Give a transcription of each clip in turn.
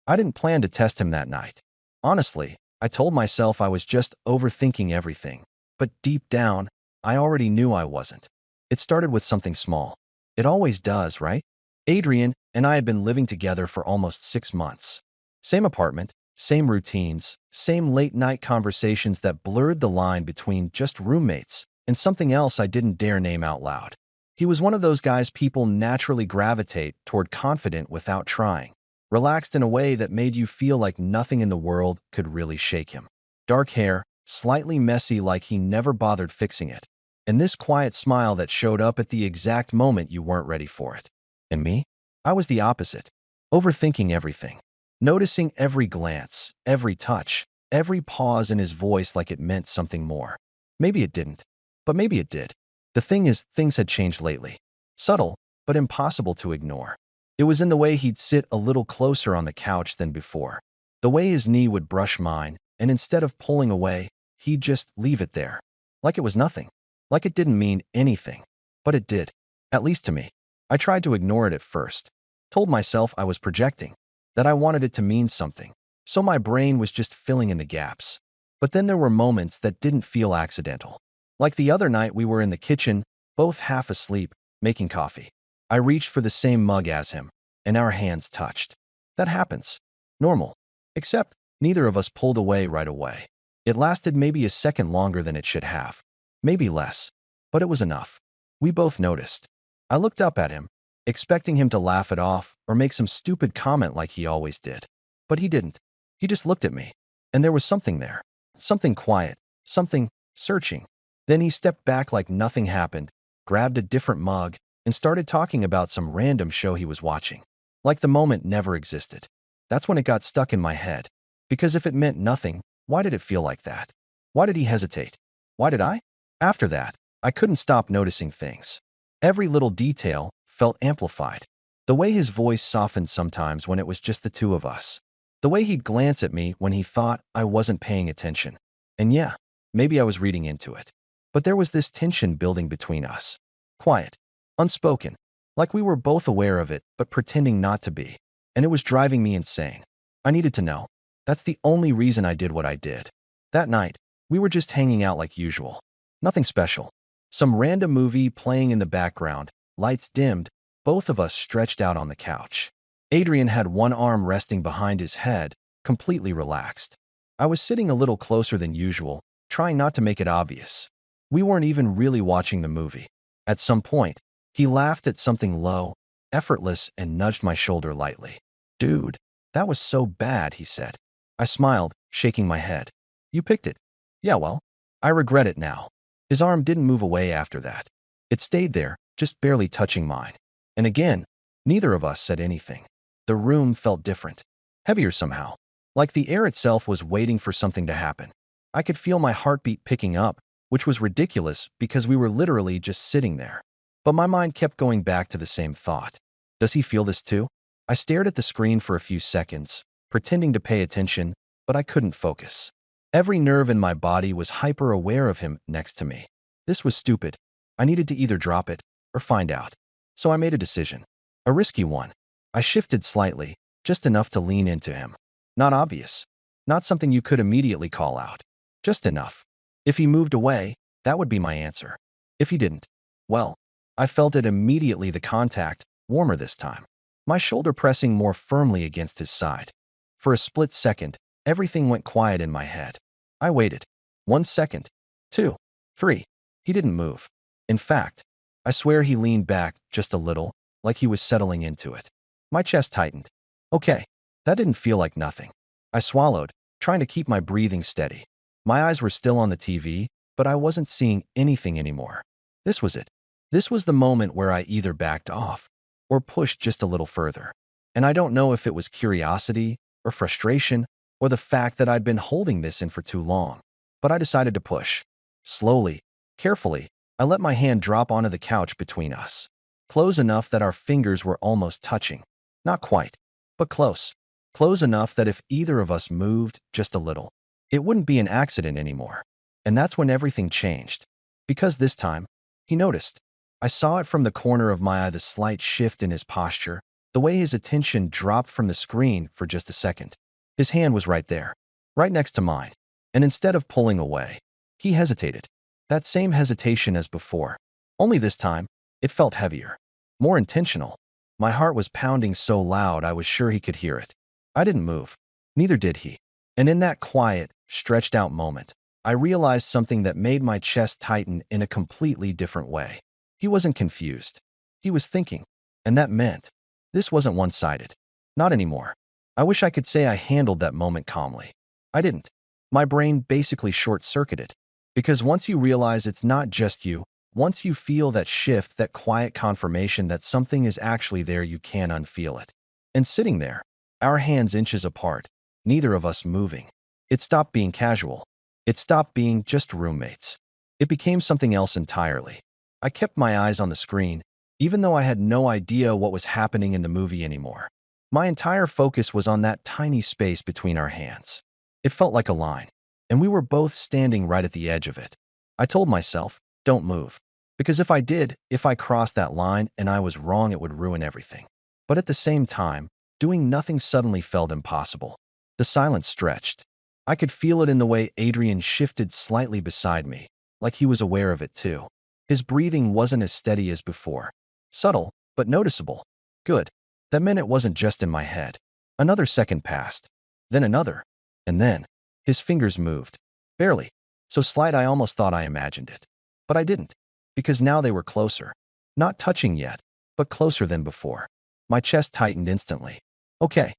I didn't plan to test him that night. Honestly, I told myself I was just overthinking everything. But deep down, I already knew I wasn't. It started with something small. It always does, right? Adrian and I had been living together for almost 6 months. Same apartment, same routines, same late-night conversations that blurred the line between just roommates and something else I didn't dare name out loud. He was one of those guys people naturally gravitate toward, confident without trying, relaxed in a way that made you feel like nothing in the world could really shake him. Dark hair, slightly messy like he never bothered fixing it, and this quiet smile that showed up at the exact moment you weren't ready for it. And me? I was the opposite, overthinking everything, noticing every glance, every touch, every pause in his voice like it meant something more. Maybe it didn't, but maybe it did. The thing is, things had changed lately. Subtle, but impossible to ignore. It was in the way he'd sit a little closer on the couch than before, the way his knee would brush mine, and instead of pulling away, he'd just leave it there, like it was nothing, like it didn't mean anything. But it did, at least to me. I tried to ignore it at first, told myself I was projecting, that I wanted it to mean something, so my brain was just filling in the gaps. But then there were moments that didn't feel accidental. Like the other night we were in the kitchen, both half asleep, making coffee. I reached for the same mug as him, and our hands touched. That happens. Normal. Except, neither of us pulled away right away. It lasted maybe a second longer than it should have. Maybe less. But it was enough. We both noticed. I looked up at him, expecting him to laugh it off or make some stupid comment like he always did. But he didn't. He just looked at me. And there was something there. Something quiet. Something searching. Then he stepped back like nothing happened, grabbed a different mug, and started talking about some random show he was watching. Like the moment never existed. That's when it got stuck in my head. Because if it meant nothing, why did it feel like that? Why did he hesitate? Why did I? After that, I couldn't stop noticing things. Every little detail felt amplified. The way his voice softened sometimes when it was just the two of us. The way he'd glance at me when he thought I wasn't paying attention. And yeah, maybe I was reading into it. But there was this tension building between us. Quiet. Unspoken. Like we were both aware of it, but pretending not to be. And it was driving me insane. I needed to know. That's the only reason I did what I did. That night, we were just hanging out like usual. Nothing special. Some random movie playing in the background, lights dimmed, both of us stretched out on the couch. Adrian had one arm resting behind his head, completely relaxed. I was sitting a little closer than usual, trying not to make it obvious. We weren't even really watching the movie. At some point, he laughed at something low, effortless, and nudged my shoulder lightly. "Dude, that was so bad," he said. I smiled, shaking my head. "You picked it." "Yeah, well, I regret it now." His arm didn't move away after that. It stayed there, just barely touching mine. And again, neither of us said anything. The room felt different, heavier somehow, like the air itself was waiting for something to happen. I could feel my heartbeat picking up, which was ridiculous because we were literally just sitting there. But my mind kept going back to the same thought. Does he feel this too? I stared at the screen for a few seconds, pretending to pay attention, but I couldn't focus. Every nerve in my body was hyper-aware of him next to me. This was stupid. I needed to either drop it or find out. So I made a decision. A risky one. I shifted slightly, just enough to lean into him. Not obvious. Not something you could immediately call out. Just enough. If he moved away, that would be my answer. If he didn't, well, I felt it immediately, the contact, warmer this time. My shoulder pressing more firmly against his side. For a split second, everything went quiet in my head. I waited. 1 second. 2. 3. He didn't move. In fact, I swear he leaned back just a little, like he was settling into it. My chest tightened. Okay, that didn't feel like nothing. I swallowed, trying to keep my breathing steady. My eyes were still on the TV, but I wasn't seeing anything anymore. This was it. This was the moment where I either backed off or pushed just a little further. And I don't know if it was curiosity or frustration or the fact that I'd been holding this in for too long. But I decided to push. Slowly, carefully, I let my hand drop onto the couch between us. Close enough that our fingers were almost touching. Not quite, but close. Close enough that if either of us moved just a little, it wouldn't be an accident anymore. And that's when everything changed. Because this time, he noticed. I saw it from the corner of my eye, the slight shift in his posture, The way his attention dropped from the screen for just a second. His hand was right there, right next to mine. And instead of pulling away, he hesitated. That same hesitation as before. Only this time, it felt heavier, more intentional. My heart was pounding so loud I was sure he could hear it. I didn't move. Neither did he. And in that quiet, stretched out moment, I realized something that made my chest tighten in a completely different way. He wasn't confused. He was thinking. And that meant this wasn't one-sided. Not anymore. I wish I could say I handled that moment calmly. I didn't. My brain basically short-circuited. Because once you realize it's not just you, once you feel that shift, that quiet confirmation that something is actually there, you can't unfeel it. And sitting there, our hands inches apart, neither of us moving. It stopped being casual. It stopped being just roommates. It became something else entirely. I kept my eyes on the screen, even though I had no idea what was happening in the movie anymore. My entire focus was on that tiny space between our hands. It felt like a line, and we were both standing right at the edge of it. I told myself, don't move. Because if I did, if I crossed that line and I was wrong, it would ruin everything. But at the same time, doing nothing suddenly felt impossible. The silence stretched. I could feel it in the way Adrian shifted slightly beside me, like he was aware of it too. His breathing wasn't as steady as before. Subtle, but noticeable. Good. That meant it wasn't just in my head. Another second passed. Then another. And then, his fingers moved. Barely. So slight I almost thought I imagined it. But I didn't. Because now they were closer. Not touching yet, but closer than before. My chest tightened instantly. Okay.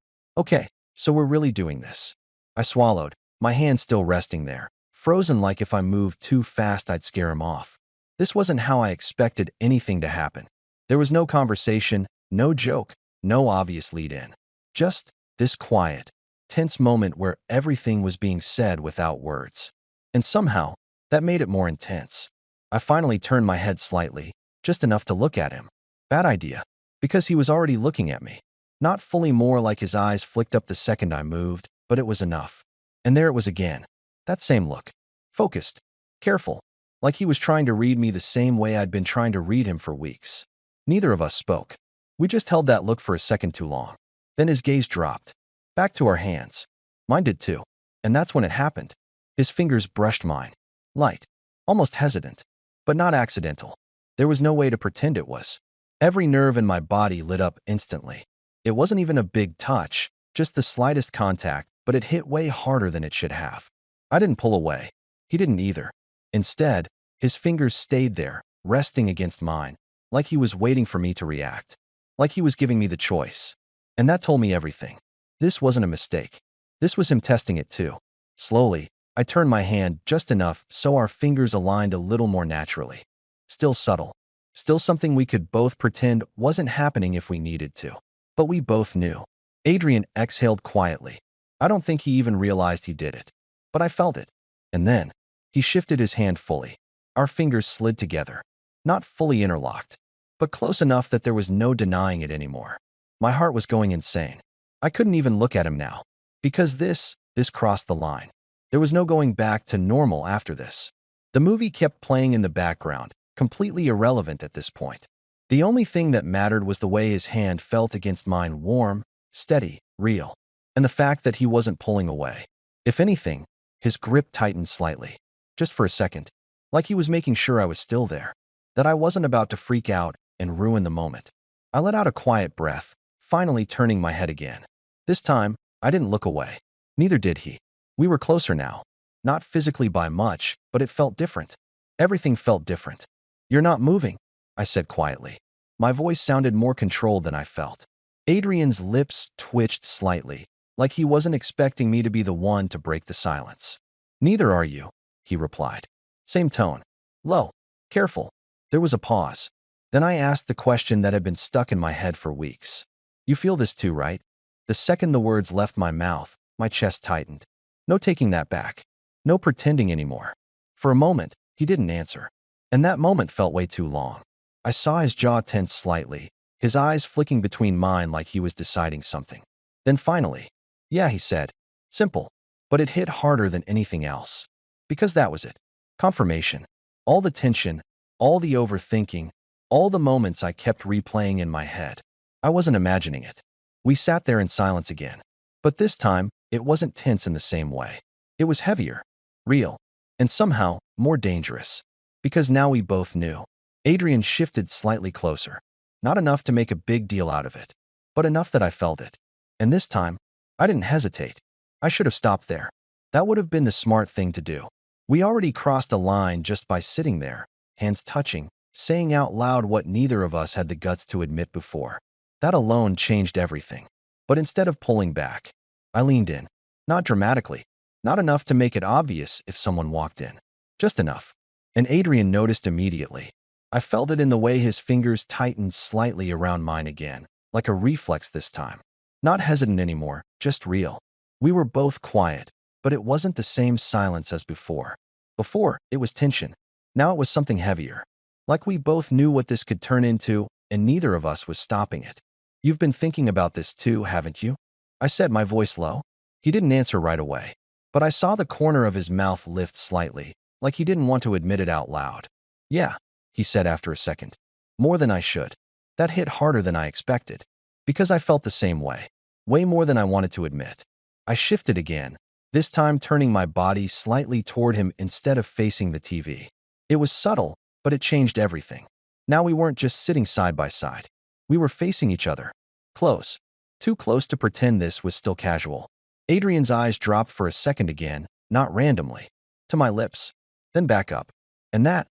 So we're really doing this. I swallowed, my hand still resting there, frozen like if I moved too fast I'd scare him off. This wasn't how I expected anything to happen. There was no conversation, no joke, no obvious lead-in. Just this quiet, tense moment where everything was being said without words. And somehow, that made it more intense. I finally turned my head slightly, just enough to look at him. Bad idea. Because he was already looking at me. Not fully, more like his eyes flicked up the second I moved, but it was enough. And there it was again. That same look. Focused. Careful. Like he was trying to read me the same way I'd been trying to read him for weeks. Neither of us spoke. We just held that look for a second too long. Then his gaze dropped. Back to our hands. Mine did too. And that's when it happened. His fingers brushed mine. Light. Almost hesitant. But not accidental. There was no way to pretend it was. Every nerve in my body lit up instantly. It wasn't even a big touch, just the slightest contact, but it hit way harder than it should have. I didn't pull away. He didn't either. Instead, his fingers stayed there, resting against mine, like he was waiting for me to react. Like he was giving me the choice. And that told me everything. This wasn't a mistake. This was him testing it too. Slowly, I turned my hand just enough so our fingers aligned a little more naturally. Still subtle. Still something we could both pretend wasn't happening if we needed to. But we both knew. Adrian exhaled quietly. I don't think he even realized he did it. But I felt it. And then, he shifted his hand fully. Our fingers slid together. Not fully interlocked, but close enough that there was no denying it anymore. My heart was going insane. I couldn't even look at him now. Because this crossed the line. There was no going back to normal after this. The movie kept playing in the background, completely irrelevant at this point. The only thing that mattered was the way his hand felt against mine, warm, steady, real. And the fact that he wasn't pulling away. If anything, his grip tightened slightly. Just for a second. Like he was making sure I was still there. That I wasn't about to freak out and ruin the moment. I let out a quiet breath, finally turning my head again. This time, I didn't look away. Neither did he. We were closer now. Not physically by much, but it felt different. Everything felt different. You're not moving, I said quietly. My voice sounded more controlled than I felt. Adrian's lips twitched slightly, like he wasn't expecting me to be the one to break the silence. Neither are you, he replied. Same tone. Low. Careful. There was a pause. Then I asked the question that had been stuck in my head for weeks. You feel this too, right? The second the words left my mouth, my chest tightened. No taking that back. No pretending anymore. For a moment, he didn't answer. And that moment felt way too long. I saw his jaw tense slightly, his eyes flicking between mine like he was deciding something. Then finally, yeah, he said. Simple. But it hit harder than anything else. Because that was it. Confirmation. All the tension, all the overthinking, all the moments I kept replaying in my head. I wasn't imagining it. We sat there in silence again. But this time, it wasn't tense in the same way. It was heavier, real, and somehow more dangerous. Because now we both knew. Adrian shifted slightly closer. Not enough to make a big deal out of it, but enough that I felt it. And this time, I didn't hesitate. I should have stopped there. That would have been the smart thing to do. We already crossed a line just by sitting there, hands touching, saying out loud what neither of us had the guts to admit before. That alone changed everything. But instead of pulling back, I leaned in. Not dramatically. Not enough to make it obvious if someone walked in. Just enough. And Adrian noticed immediately. I felt it in the way his fingers tightened slightly around mine again, like a reflex this time. Not hesitant anymore, just real. We were both quiet, but it wasn't the same silence as before. Before, it was tension. Now it was something heavier. Like we both knew what this could turn into, and neither of us was stopping it. You've been thinking about this too, haven't you? I said, my voice low. He didn't answer right away, but I saw the corner of his mouth lift slightly, like he didn't want to admit it out loud. Yeah, he said after a second. More than I should. That hit harder than I expected. Because I felt the same way. Way more than I wanted to admit. I shifted again, this time turning my body slightly toward him instead of facing the TV. It was subtle, but it changed everything. Now we weren't just sitting side by side. We were facing each other. Close. Too close to pretend this was still casual. Adrian's eyes dropped for a second again, not randomly. To my lips. Then back up. And that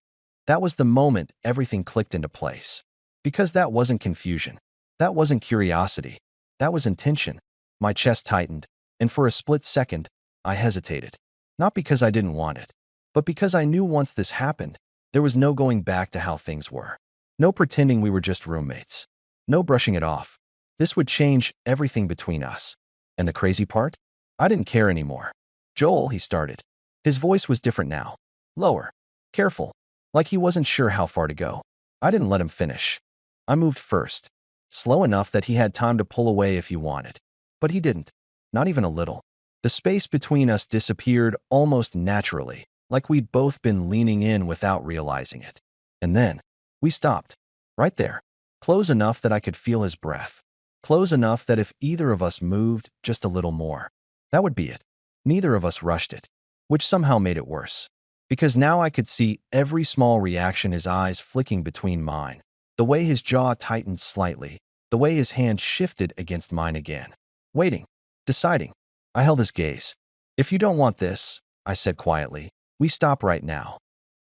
was the moment everything clicked into place. Because that wasn't confusion. That wasn't curiosity. That was intention. My chest tightened, and for a split second, I hesitated. Not because I didn't want it, but because I knew once this happened, there was no going back to how things were. No pretending we were just roommates. No brushing it off. This would change everything between us. And the crazy part? I didn't care anymore. Joel, he started. His voice was different now. Lower. Careful. Like he wasn't sure how far to go. I didn't let him finish. I moved first. Slow enough that he had time to pull away if he wanted. But he didn't. Not even a little. The space between us disappeared almost naturally, like we'd both been leaning in without realizing it. And then, we stopped. Right there. Close enough that I could feel his breath. Close enough that if either of us moved just a little more, that would be it. Neither of us rushed it, which somehow made it worse. Because now I could see every small reaction, his eyes flicking between mine, the way his jaw tightened slightly, the way his hand shifted against mine again. Waiting. Deciding. I held his gaze. If you don't want this, I said quietly, we stop right now.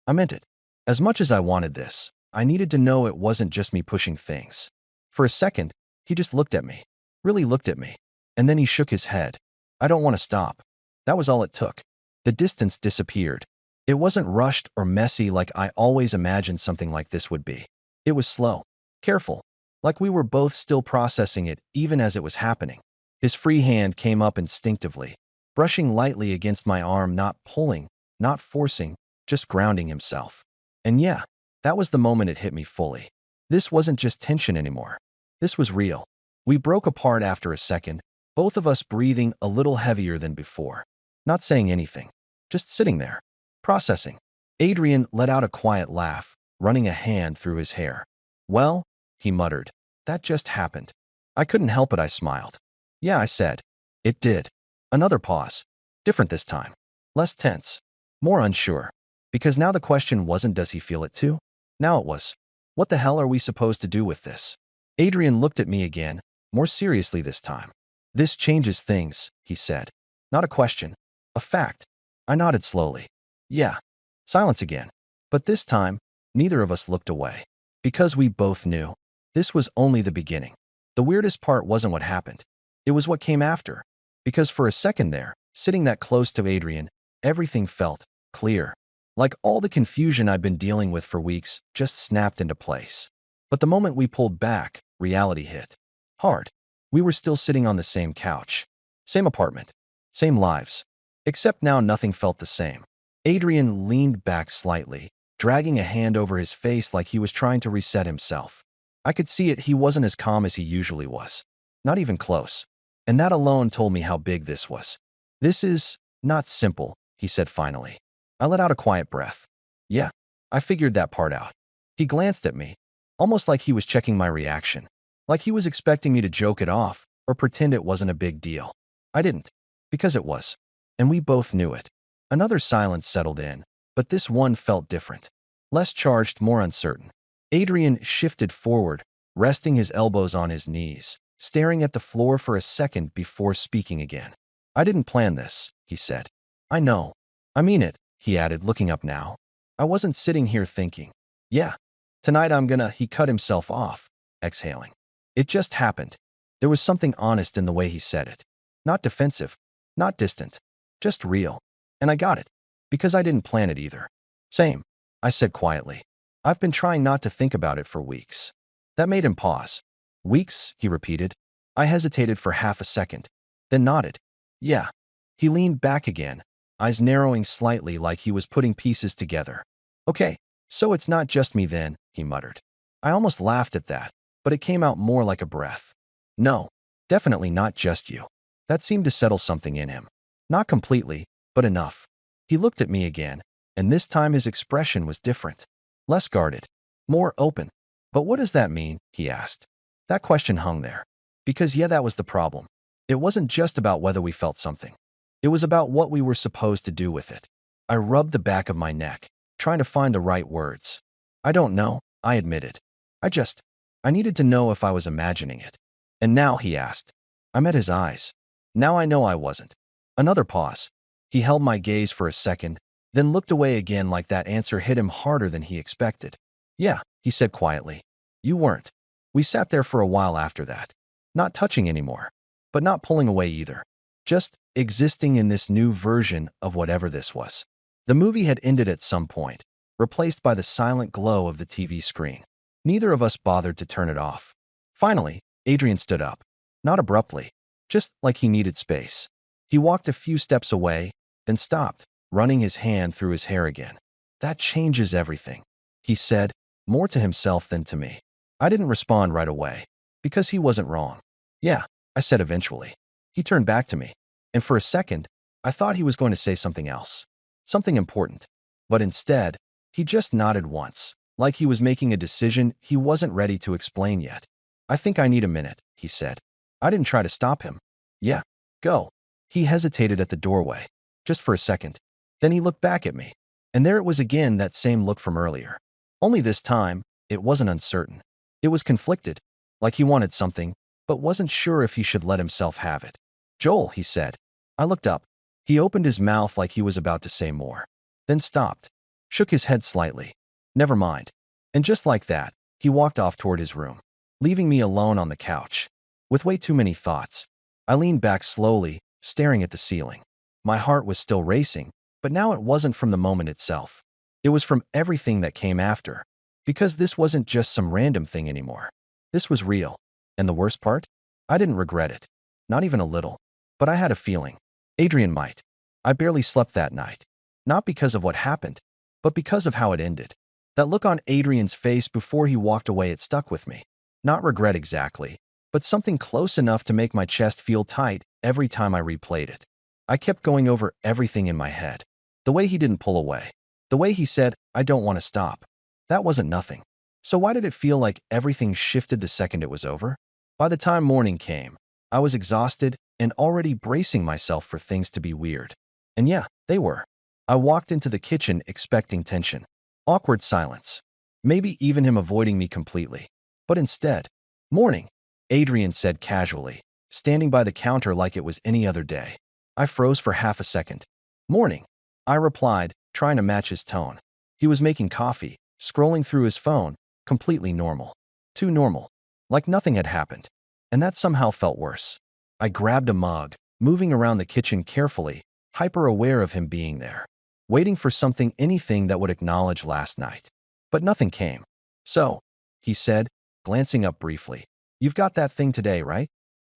I meant it. As much as I wanted this, I needed to know it wasn't just me pushing things. For a second, he just looked at me. Really looked at me. And then he shook his head. I don't want to stop. That was all it took. The distance disappeared. It wasn't rushed or messy like I always imagined something like this would be. It was slow. Careful. Like we were both still processing it even as it was happening. His free hand came up instinctively, brushing lightly against my arm, not pulling, not forcing, just grounding himself. And yeah, that was the moment it hit me fully. This wasn't just tension anymore. This was real. We broke apart after a second, both of us breathing a little heavier than before. Not saying anything, just sitting there, processing. Adrian let out a quiet laugh, running a hand through his hair. Well, he muttered, that just happened. I couldn't help it, I smiled. Yeah, I said. It did. Another pause. Different this time. Less tense. More unsure. Because now the question wasn't does he feel it too? Now it was, what the hell are we supposed to do with this? Adrian looked at me again, more seriously this time. This changes things, he said. Not a question. A fact. I nodded slowly. Yeah. Silence again. But this time, neither of us looked away. Because we both knew. This was only the beginning. The weirdest part wasn't what happened. It was what came after. Because for a second there, sitting that close to Adrian, everything felt clear. Like all the confusion I'd been dealing with for weeks just snapped into place. But the moment we pulled back, reality hit. Hard. We were still sitting on the same couch. Same apartment. Same lives. Except now nothing felt the same. Adrian leaned back slightly, dragging a hand over his face like he was trying to reset himself. I could see it, he wasn't as calm as he usually was. Not even close. And that alone told me how big this was. This is not simple, he said finally. I let out a quiet breath. Yeah, I figured that part out. He glanced at me, almost like he was checking my reaction. Like he was expecting me to joke it off or pretend it wasn't a big deal. I didn't, because it was. And we both knew it. Another silence settled in, but this one felt different. Less charged, more uncertain. Adrian shifted forward, resting his elbows on his knees, staring at the floor for a second before speaking again. I didn't plan this, he said. I know. I mean it, he added, looking up now. I wasn't sitting here thinking, yeah, tonight I'm gonna, he cut himself off, exhaling. It just happened. There was something honest in the way he said it. Not defensive, not distant, just real. And I got it, because I didn't plan it either. Same, I said quietly. I've been trying not to think about it for weeks. That made him pause. Weeks, he repeated. I hesitated for half a second, then nodded. Yeah. He leaned back again, eyes narrowing slightly like he was putting pieces together. Okay, so it's not just me then, he muttered. I almost laughed at that, but it came out more like a breath. No, definitely not just you. That seemed to settle something in him. Not completely, but enough. He looked at me again, and this time his expression was different. Less guarded, more open. But what does that mean? He asked. That question hung there. Because yeah, that was the problem. It wasn't just about whether we felt something. It was about what we were supposed to do with it. I rubbed the back of my neck, trying to find the right words. I don't know, I admitted. I needed to know if I was imagining it. And now, he asked. I met his eyes. Now I know I wasn't. Another pause. He held my gaze for a second, then looked away again like that answer hit him harder than he expected. Yeah, he said quietly. You weren't. We sat there for a while after that. Not touching anymore, but not pulling away either. Just existing in this new version of whatever this was. The movie had ended at some point, replaced by the silent glow of the TV screen. Neither of us bothered to turn it off. Finally, Adrian stood up. Not abruptly, just like he needed space. He walked a few steps away, then stopped, running his hand through his hair again. That changes everything, he said, more to himself than to me. I didn't respond right away, because he wasn't wrong. Yeah, I said eventually. He turned back to me, and for a second, I thought he was going to say something else. Something important. But instead, he just nodded once, like he was making a decision he wasn't ready to explain yet. I think I need a minute, he said. I didn't try to stop him. Yeah, go. He hesitated at the doorway, just for a second. Then he looked back at me, and there it was again, that same look from earlier. Only this time, it wasn't uncertain. It was conflicted, like he wanted something, but wasn't sure if he should let himself have it. Joel, he said. I looked up. He opened his mouth like he was about to say more, then stopped, shook his head slightly. Never mind. And just like that, he walked off toward his room, leaving me alone on the couch, with way too many thoughts. I leaned back slowly, staring at the ceiling. My heart was still racing, but now it wasn't from the moment itself. It was from everything that came after, because this wasn't just some random thing anymore. This was real. And the worst part? I didn't regret it. Not even a little. But I had a feeling. Adrian might. I barely slept that night. Not because of what happened, but because of how it ended. That look on Adrian's face before he walked away, it stuck with me. Not regret exactly, but something close enough to make my chest feel tight every time I replayed it. I kept going over everything in my head. The way he didn't pull away. The way he said, I don't want to stop. That wasn't nothing. So why did it feel like everything shifted the second it was over? By the time morning came, I was exhausted and already bracing myself for things to be weird. And yeah, they were. I walked into the kitchen expecting tension. Awkward silence. Maybe even him avoiding me completely. But instead, morning, Adrian said casually, standing by the counter like it was any other day. I froze for half a second. Morning, I replied, trying to match his tone. He was making coffee, scrolling through his phone, completely normal. Too normal. Like nothing had happened. And that somehow felt worse. I grabbed a mug, moving around the kitchen carefully, hyper-aware of him being there, waiting for something, anything that would acknowledge last night. But nothing came. So, he said, glancing up briefly, you've got that thing today, right?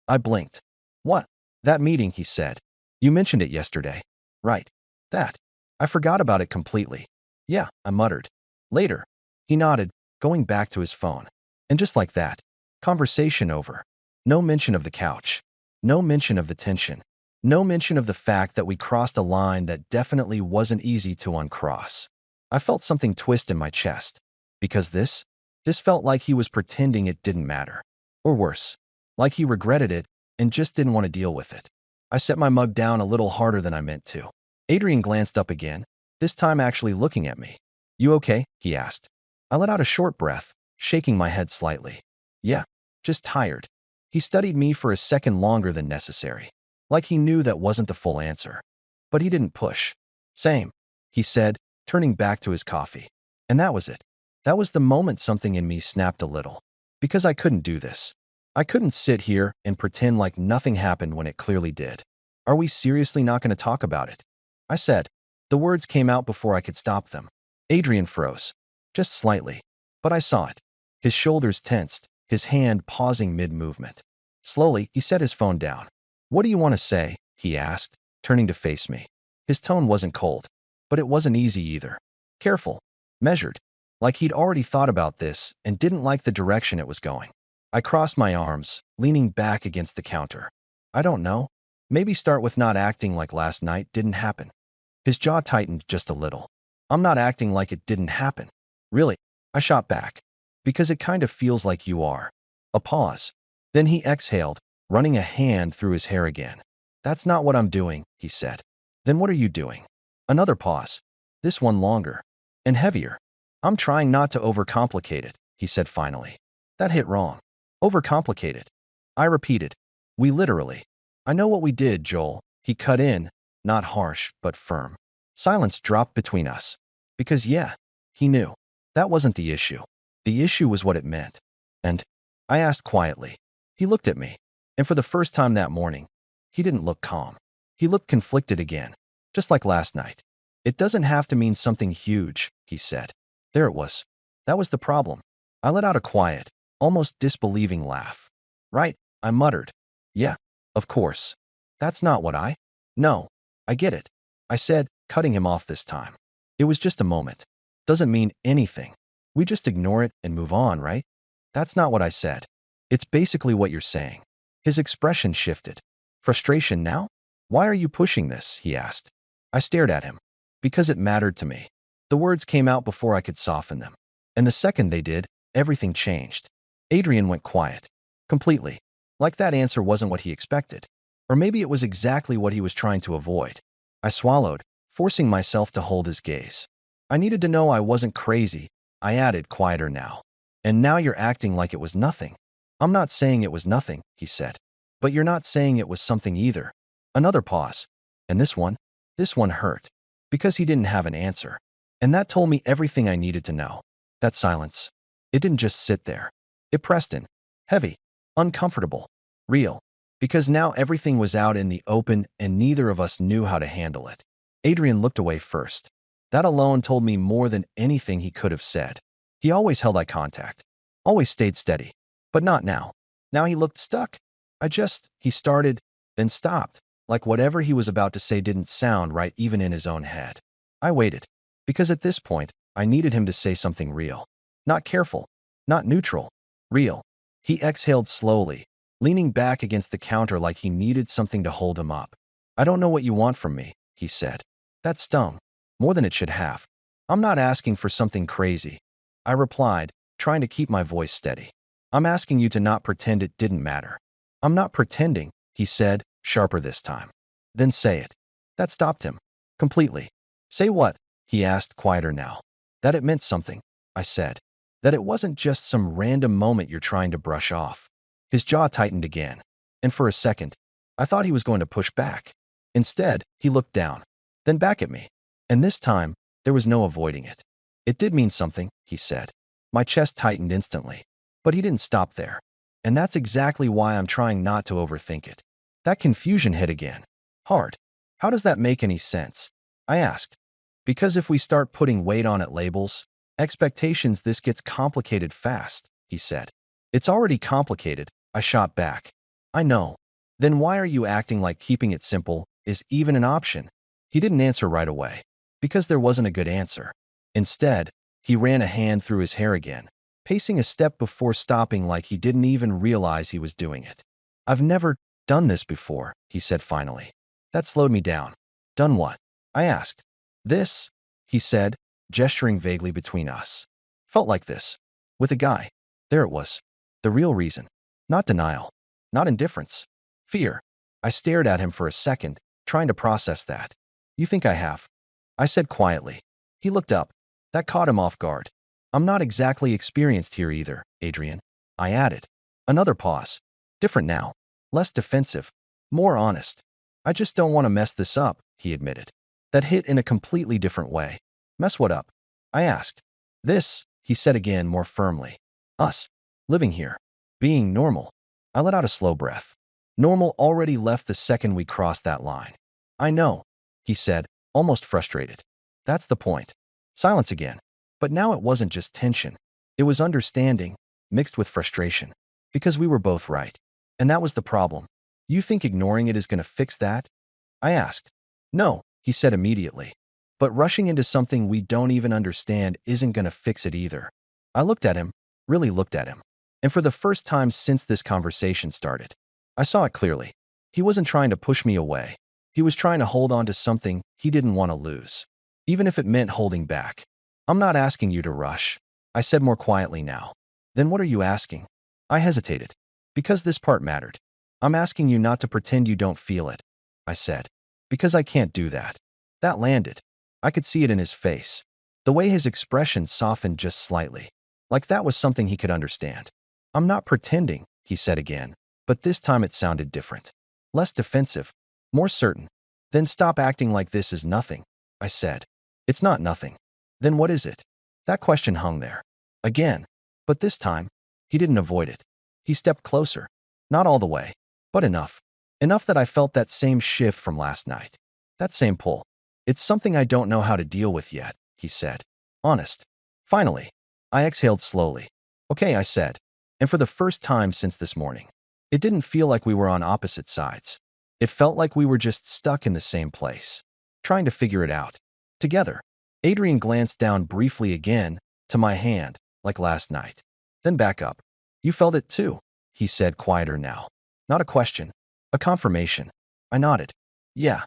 I blinked. What? That meeting, he said. You mentioned it yesterday. Right. That. I forgot about it completely. Yeah, I muttered. Later. He nodded, going back to his phone. And just like that, conversation over. No mention of the couch. No mention of the tension. No mention of the fact that we crossed a line that definitely wasn't easy to uncross. I felt something twist in my chest. Because this felt like he was pretending it didn't matter. Or worse, like he regretted it and just didn't want to deal with it. I set my mug down a little harder than I meant to. Adrian glanced up again, this time actually looking at me. "You okay?" he asked. I let out a short breath, shaking my head slightly. "Yeah, just tired." He studied me for a second longer than necessary, like he knew that wasn't the full answer. But he didn't push. "Same," he said, turning back to his coffee. And that was it. That was the moment something in me snapped a little. Because I couldn't do this. I couldn't sit here and pretend like nothing happened when it clearly did. "Are we seriously not going to talk about it?" I said. The words came out before I could stop them. Adrian froze. Just slightly. But I saw it. His shoulders tensed, his hand pausing mid-movement. Slowly, he set his phone down. "What do you want to say?" he asked, turning to face me. His tone wasn't cold, but it wasn't easy either. Careful. Measured. Like he'd already thought about this and didn't like the direction it was going. I crossed my arms, leaning back against the counter. "I don't know. Maybe start with not acting like last night didn't happen." His jaw tightened just a little. "I'm not acting like it didn't happen." "Really?" I shot back. "Because it kind of feels like you are." A pause. Then he exhaled, running a hand through his hair again. "That's not what I'm doing," he said. "Then what are you doing?" Another pause. This one longer. And heavier. "I'm trying not to overcomplicate it," he said finally. That hit wrong. "Overcomplicated." I repeated. "We literally." "I know what we did, Joel." He cut in, not harsh, but firm. Silence dropped between us. Because yeah, he knew. That wasn't the issue. The issue was what it meant. And I asked quietly. He looked at me. And for the first time that morning, he didn't look calm. He looked conflicted again, just like last night. "It doesn't have to mean something huge," he said. There it was. That was the problem. I let out a quiet, almost disbelieving laugh. "Right," I muttered. "Yeah, of course. That's not what I—" "No, I get it," I said, cutting him off this time. "It was just a moment. Doesn't mean anything. We just ignore it and move on, right?" "That's not what I said." "It's basically what you're saying." His expression shifted. "Frustration now? Why are you pushing this?" he asked. I stared at him. "Because it mattered to me." The words came out before I could soften them. And the second they did, everything changed. Adrian went quiet. Completely. Like that answer wasn't what he expected. Or maybe it was exactly what he was trying to avoid. I swallowed, forcing myself to hold his gaze. "I needed to know I wasn't crazy," I added, quieter now. "And now you're acting like it was nothing." "I'm not saying it was nothing," he said. "But you're not saying it was something either." Another pause. And this one hurt. Because he didn't have an answer. And that told me everything I needed to know. That silence. It didn't just sit there. It pressed in. Heavy. Uncomfortable. Real. Because now everything was out in the open and neither of us knew how to handle it. Adrian looked away first. That alone told me more than anything he could have said. He always held eye contact. Always stayed steady. But not now. Now he looked stuck. He started, then stopped. Like whatever he was about to say didn't sound right even in his own head. I waited. Because at this point, I needed him to say something real. Not careful. Not neutral. Real. He exhaled slowly, leaning back against the counter like he needed something to hold him up. "I don't know what you want from me," he said. That stung. More than it should have. "I'm not asking for something crazy," I replied, trying to keep my voice steady. "I'm asking you to not pretend it didn't matter." "I'm not pretending," he said, sharper this time. "Then say it." That stopped him. Completely. "Say what?" he asked, quieter now. "That it meant something," I said. "That it wasn't just some random moment you're trying to brush off." His jaw tightened again. And for a second, I thought he was going to push back. Instead, he looked down, then back at me. And this time, there was no avoiding it. "It did mean something," he said. My chest tightened instantly. But he didn't stop there. And that's exactly why I'm trying not to overthink it. That confusion hit again. Hard. "How does that make any sense?" I asked. "Because if we start putting weight on it labels, expectations, this gets complicated fast," he said. "It's already complicated," I shot back. "I know. Then why are you acting like keeping it simple is even an option?" He didn't answer right away. Because there wasn't a good answer. Instead, he ran a hand through his hair again, pacing a step before stopping like he didn't even realize he was doing it. "I've never done this before," he said finally. That slowed me down. "Done what?" I asked. "This," he said, gesturing vaguely between us. "Felt like this. With a guy." There it was. The real reason. Not denial. Not indifference. Fear. I stared at him for a second, trying to process that. You think I have? I said quietly. He looked up. That caught him off guard. I'm not exactly experienced here either, Adrian. I added. Another pause. Different now. Less defensive. More honest. I just don't want to mess this up, he admitted. That hit in a completely different way. Mess what up? I asked. This, he said again more firmly. Us. Living here. Being normal. I let out a slow breath. Normal already left the second we crossed that line. I know, he said, almost frustrated. That's the point. Silence again. But now it wasn't just tension. It was understanding, mixed with frustration. Because we were both right. And that was the problem. You think ignoring it is going to fix that? I asked. No, he said immediately. But rushing into something we don't even understand isn't going to fix it either. I looked at him, really looked at him. And for the first time since this conversation started, I saw it clearly. He wasn't trying to push me away. He was trying to hold on to something he didn't want to lose, even if it meant holding back. I'm not asking you to rush, I said more quietly now. Then what are you asking? I hesitated. Because this part mattered. I'm asking you not to pretend you don't feel it, I said. Because I can't do that. That landed. I could see it in his face. The way his expression softened just slightly. Like that was something he could understand. I'm not pretending, he said again. But this time it sounded different. Less defensive. More certain. Then stop acting like this is nothing, I said. It's not nothing. Then what is it? That question hung there. Again. But this time, he didn't avoid it. He stepped closer. Not all the way, but enough. Enough that I felt that same shift from last night. That same pull. It's something I don't know how to deal with yet, he said. Honest. Finally, I exhaled slowly. Okay, I said. And for the first time since this morning. It didn't feel like we were on opposite sides. It felt like we were just stuck in the same place, trying to figure it out. Together. Adrian glanced down briefly again, to my hand, like last night. Then back up. You felt it too, he said, quieter now. Not a question. A confirmation. I nodded. Yeah.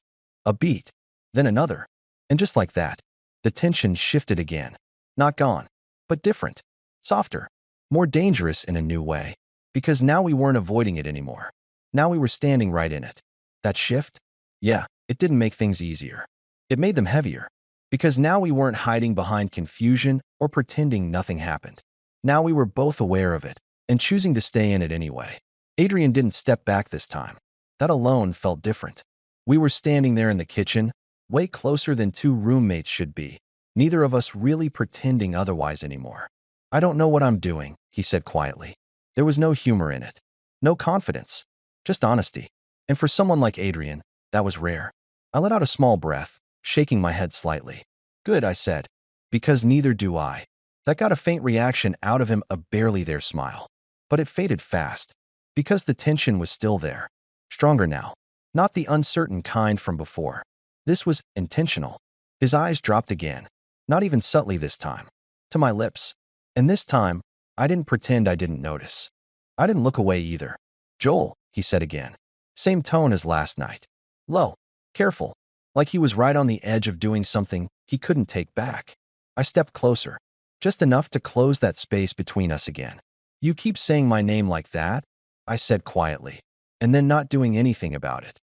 A beat. Then another. And just like that, the tension shifted again. Not gone, but different. Softer. More dangerous in a new way. Because now we weren't avoiding it anymore. Now we were standing right in it. That shift? Yeah, it didn't make things easier. It made them heavier. Because now we weren't hiding behind confusion or pretending nothing happened. Now we were both aware of it and choosing to stay in it anyway. Adrian didn't step back this time. That alone felt different. We were standing there in the kitchen, way closer than two roommates should be. Neither of us really pretending otherwise anymore. I don't know what I'm doing, he said quietly. There was no humor in it. No confidence. Just honesty. And for someone like Adrian, that was rare. I let out a small breath, shaking my head slightly. Good, I said. Because neither do I. That got a faint reaction out of him, a barely there smile. But it faded fast. Because the tension was still there. Stronger now. Not the uncertain kind from before. This was intentional. His eyes dropped again. Not even subtly this time. To my lips. And this time, I didn't pretend I didn't notice. I didn't look away either. Joel, he said again. Same tone as last night. Low. Careful. Like he was right on the edge of doing something he couldn't take back. I stepped closer. Just enough to close that space between us again. You keep saying my name like that, I said quietly, and then not doing anything about it.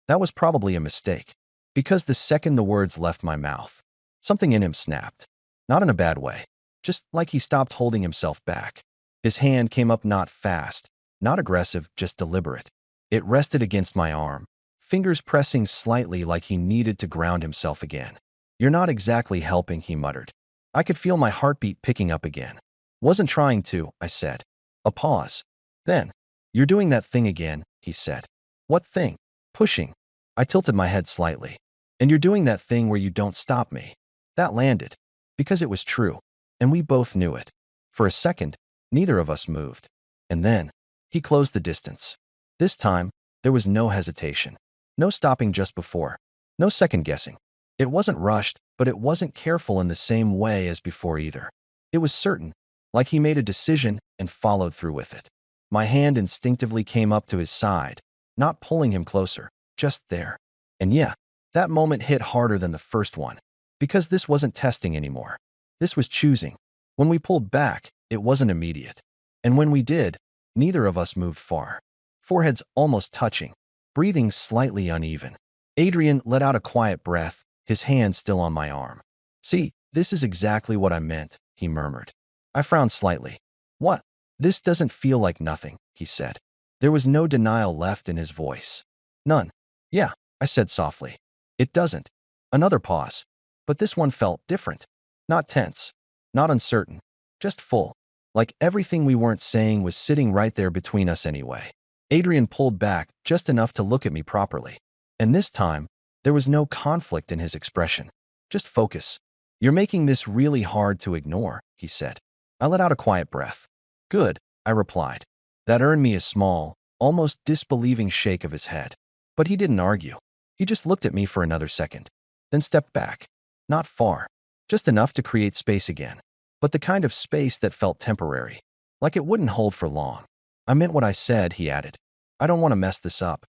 That was probably a mistake. Because the second the words left my mouth, something in him snapped. Not in a bad way. Just like he stopped holding himself back. His hand came up, not fast, not aggressive, just deliberate. It rested against my arm, fingers pressing slightly like he needed to ground himself again. You're not exactly helping, he muttered. I could feel my heartbeat picking up again. Wasn't trying to, I said. A pause. Then, you're doing that thing again, he said. What thing? Pushing. I tilted my head slightly. And you're doing that thing where you don't stop me. That landed. Because it was true. And we both knew it. For a second, neither of us moved. And then, he closed the distance. This time, there was no hesitation. No stopping just before. No second guessing. It wasn't rushed, but it wasn't careful in the same way as before either. It was certain, like he made a decision and followed through with it. My hand instinctively came up to his side, not pulling him closer, just there. And yeah, that moment hit harder than the first one. Because this wasn't testing anymore. This was choosing. When we pulled back, it wasn't immediate. And when we did, Neither of us moved far. Foreheads almost touching, breathing slightly uneven. Adrian let out a quiet breath, his hand still on my arm. "See, this is exactly what I meant," he murmured. I frowned slightly. "What?" "This doesn't feel like nothing," he said. There was no denial left in his voice. "None." "Yeah," I said softly. "It doesn't." Another pause. But this one felt different. Not tense. Not uncertain. Just full. Like everything we weren't saying was sitting right there between us anyway. Adrian pulled back just enough to look at me properly. And this time, there was no conflict in his expression. Just focus. "You're making this really hard to ignore," he said. I let out a quiet breath. "Good," I replied. That earned me a small, almost disbelieving shake of his head. But he didn't argue. He just looked at me for another second, then stepped back. Not far. Just enough to create space again. But the kind of space that felt temporary. Like it wouldn't hold for long. "I meant what I said," he added. "I don't want to mess this up."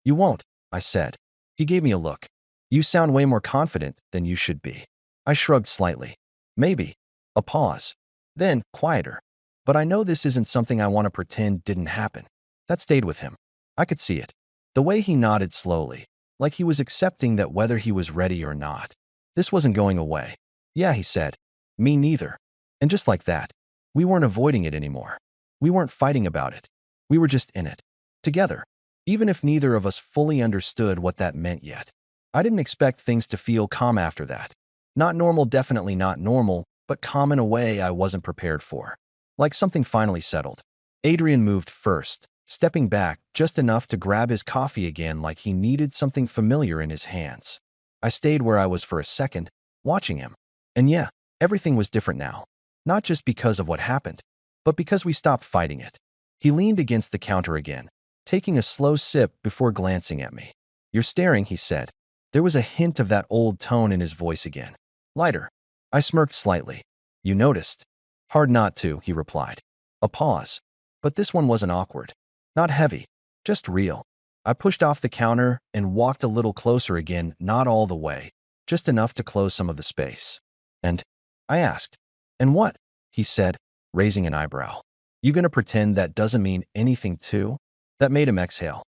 "You won't," I said. He gave me a look. "You sound way more confident than you should be." I shrugged slightly. "Maybe." A pause. Then, quieter. "But I know this isn't something I want to pretend didn't happen." That stayed with him. I could see it. The way he nodded slowly, like he was accepting that whether he was ready or not, this wasn't going away. "Yeah," he said. "Me neither." And just like that, we weren't avoiding it anymore. We weren't fighting about it. We were just in it. Together. Even if neither of us fully understood what that meant yet. I didn't expect things to feel calm after that. Not normal, definitely not normal, but calm in a way I wasn't prepared for. Like something finally settled. Adrian moved first, stepping back just enough to grab his coffee again like he needed something familiar in his hands. I stayed where I was for a second, watching him. And yeah, everything was different now. Not just because of what happened, but because we stopped fighting it. He leaned against the counter again, taking a slow sip before glancing at me. "You're staring," he said. There was a hint of that old tone in his voice again. "Lighter." I smirked slightly. "You noticed?" "Hard not to," he replied. A pause. But this one wasn't awkward. Not heavy. Just real. I pushed off the counter and walked a little closer again, not all the way, just enough to close some of the space. "And?" I asked. "And what?" he said, raising an eyebrow. "You gonna pretend that doesn't mean anything too?" That made him exhale.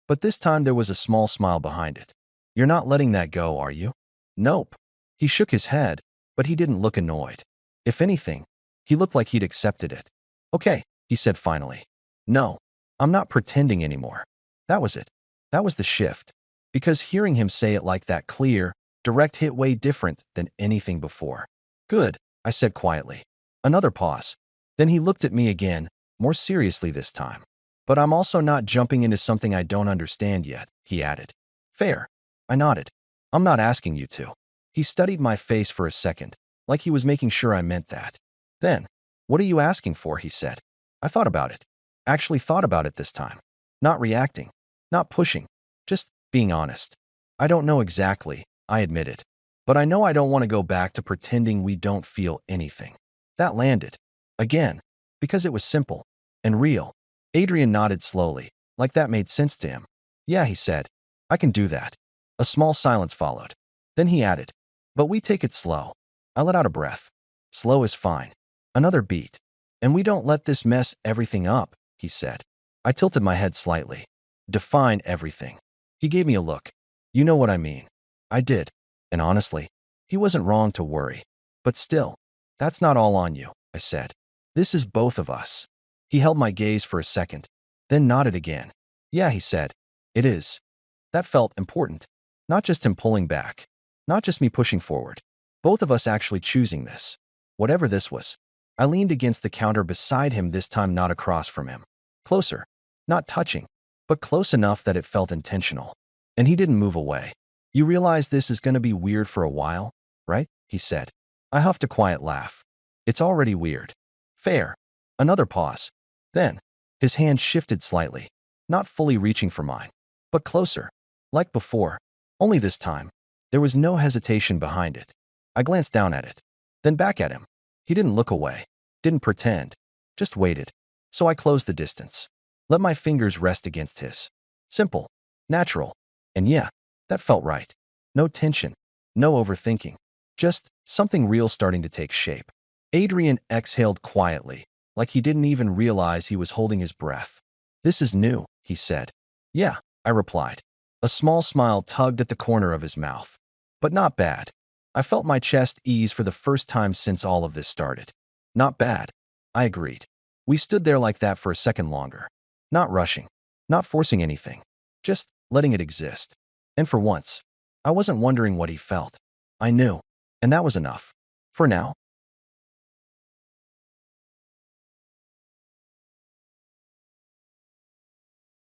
But this time there was a small smile behind it. "You're not letting that go, are you?" "Nope." He shook his head, but he didn't look annoyed. If anything, he looked like he'd accepted it. "Okay," he said finally. "No, I'm not pretending anymore." That was it. That was the shift. Because hearing him say it like that clear, direct hit way different than anything before. "Good," I said quietly. Another pause. Then he looked at me again, more seriously this time. "But I'm also not jumping into something I don't understand yet," he added. "Fair." I nodded. "I'm not asking you to." He studied my face for a second, like he was making sure I meant that. Then, "What are you asking for?" he said. I thought about it. Actually thought about it this time. Not reacting. Not pushing. Just being honest. "I don't know exactly," I admitted. "But I know I don't want to go back to pretending we don't feel anything." That landed. Again. Because it was simple. And real. Adrian nodded slowly, like that made sense to him. "Yeah," he said. "I can do that." A small silence followed. Then he added, "But we take it slow." I let out a breath. "Slow is fine." Another beat. "And we don't let this mess everything up," he said. I tilted my head slightly. "Define everything." He gave me a look. "You know what I mean." I did. And honestly, he wasn't wrong to worry. But still, "That's not all on you," I said. "This is both of us." He held my gaze for a second, then nodded again. "Yeah," he said. "It is." That felt important. Not just him pulling back. Not just me pushing forward. Both of us actually choosing this. Whatever this was. I leaned against the counter beside him, this time not across from him. Closer. Not touching, but close enough that it felt intentional. And he didn't move away. "You realize this is going to be weird for a while, right?" he said. I huffed a quiet laugh. "It's already weird." "Fair." Another pause. Then, his hand shifted slightly, not fully reaching for mine, but closer. Like before. Only this time, there was no hesitation behind it. I glanced down at it, then back at him. He didn't look away, didn't pretend, just waited. So I closed the distance. Let my fingers rest against his. Simple, natural, and yeah, that felt right. No tension, no overthinking, just something real starting to take shape. Adrian exhaled quietly, like he didn't even realize he was holding his breath. "This is new," he said. "Yeah," I replied. A small smile tugged at the corner of his mouth. "But not bad." I felt my chest ease for the first time since all of this started. "Not bad," I agreed. We stood there like that for a second longer. Not rushing, not forcing anything, just letting it exist. And for once, I wasn't wondering what he felt. I knew, and that was enough. For now.